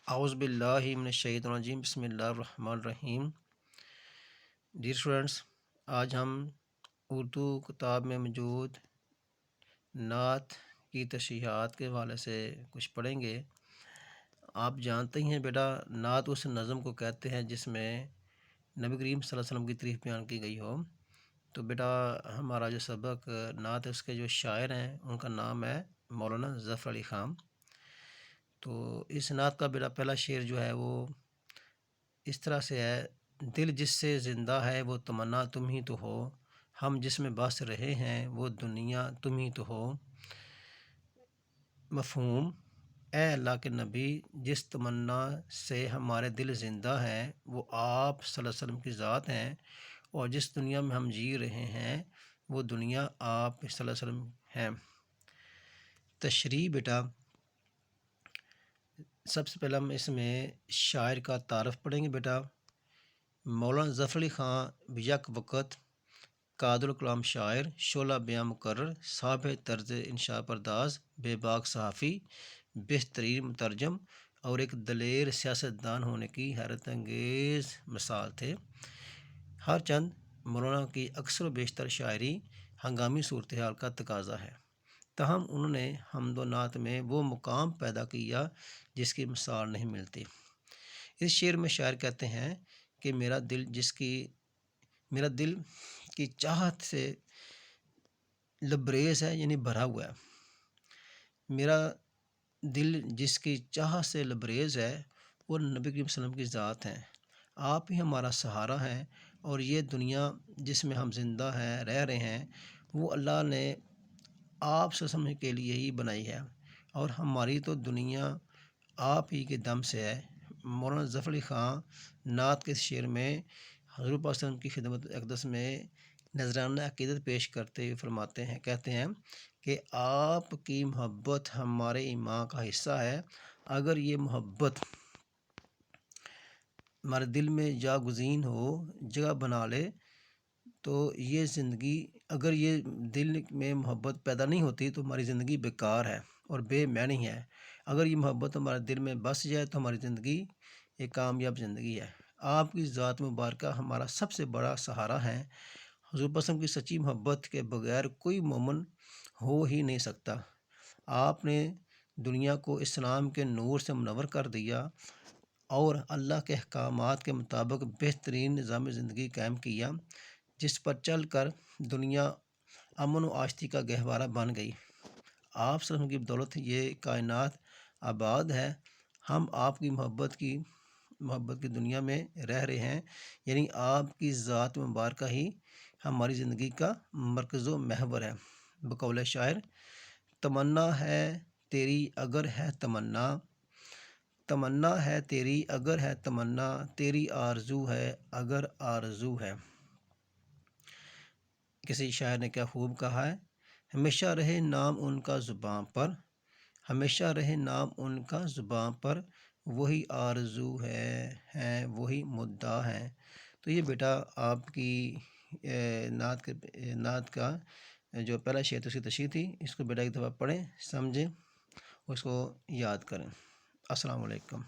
اعوذ باللہ من الشیطان الرجیم بسم اللہ الرحمن الرحیم۔ ڈیئر اسٹوڈنٹس، آج ہم اردو کتاب میں موجود نعت کی تشریحات کے حوالے سے کچھ پڑھیں گے۔ آپ جانتے ہی ہیں بیٹا، نعت اس نظم کو کہتے ہیں جس میں نبی کریم صلی اللہ علیہ وسلم کی تعریف بیان کی گئی ہو۔ تو بیٹا ہمارا جو سبق نعت ہے اس کے جو شاعر ہیں ان کا نام ہے مولانا ظفر علی خان۔ تو اس نعت کا بیٹا پہلا شعر جو ہے وہ اس طرح سے ہے: دل جس سے زندہ ہے وہ تمنا تم ہی تو ہو، ہم جس میں بس رہے ہیں وہ دنیا تم ہی تو ہو۔ مفہوم: اے اللہ کے نبی، جس تمنا سے ہمارے دل زندہ ہیں وہ آپ صلی اللہ علیہ وسلم کی ذات ہیں، اور جس دنیا میں ہم جی رہے ہیں وہ دنیا آپ صلی اللہ علیہ وسلم ہیں۔ تشریح بیٹا، سب سے پہلے ہم اس میں شاعر کا تعارف پڑھیں گے بیٹا۔ مولانا ظفر علی خان یک وقت قادر الکلام شاعر، شعلہ بیاں مقرر، صاحب طرز انشاء پرداز، بے باک صحافی، بہترین مترجم اور ایک دلیر سیاستدان ہونے کی حیرت انگیز مثال تھے۔ ہر چند مولانا کی اکثر و بیشتر شاعری ہنگامی صورتحال کا تقاضا ہے، تاہم انہوں نے حمد و نعت میں وہ مقام پیدا کیا جس کی مثال نہیں ملتی۔ اس شعر میں شاعر کہتے ہیں کہ میرا دل کی چاہت سے لبریز ہے، یعنی بھرا ہوا ہے۔ میرا دل جس کی چاہت سے لبریز ہے وہ نبی کریم صلی اللہ علیہ وسلم کی ذات ہیں۔ آپ ہی ہمارا سہارا ہیں، اور یہ دنیا جس میں ہم زندہ ہیں، رہ رہے ہیں، وہ اللہ نے آپ صلی اللہ علیہ وسلم کے لیے ہی بنائی ہے، اور ہماری تو دنیا آپ ہی کے دم سے ہے۔ مولانا ظفر علی خان نعت کے شعر میں حضور پاک صلی اللہ علیہ وسلم کی خدمت اقدس میں نذرانہ عقیدت پیش کرتے ہوئے فرماتے ہیں، کہتے ہیں کہ آپ کی محبت ہمارے ایمان کا حصہ ہے۔ اگر یہ محبت ہمارے دل میں جا گزین ہو، جگہ بنا لے، تو یہ زندگی، اگر یہ دل میں محبت پیدا نہیں ہوتی تو ہماری زندگی بیکار ہے اور بے معنی ہے۔ اگر یہ محبت ہمارے دل میں بس جائے تو ہماری زندگی ایک کامیاب زندگی ہے۔ آپ کی ذات مبارکہ ہمارا سب سے بڑا سہارا ہے۔ حضور پاک صلی اللہ علیہ وسلم کی سچی محبت کے بغیر کوئی مومن ہو ہی نہیں سکتا۔ آپ نے دنیا کو اسلام کے نور سے منور کر دیا اور اللہ کے احکامات کے مطابق بہترین نظام زندگی قائم کیا، جس پر چل کر دنیا امن و آشتی کا گہوارہ بن گئی۔ آپ صلی اللہ علیہ وسلم کی بدولت یہ کائنات آباد ہے۔ ہم آپ کی محبت کی دنیا میں رہ رہے ہیں، یعنی آپ کی ذات مبارکہ ہی ہماری زندگی کا مرکز و محور ہے۔ بقول شاعر: تمنا ہے تیری اگر ہے تمنا، تمنا ہے تیری اگر ہے تمنا، تیری آرزو ہے اگر آرزو ہے۔ کسی شاعر نے کیا خوب کہا ہے: ہمیشہ رہے نام ان کا زباں پر، ہمیشہ رہے نام ان کا زباں پر، وہی آرزو ہے وہی مدعا ہے۔ تو یہ بیٹا آپ کی نعت کا جو پہلا شعر تھی اس کی تشریح تھی۔ اس کو بیٹا ایک دفعہ پڑھیں، سمجھیں، اس کو یاد کریں۔ السلام علیکم۔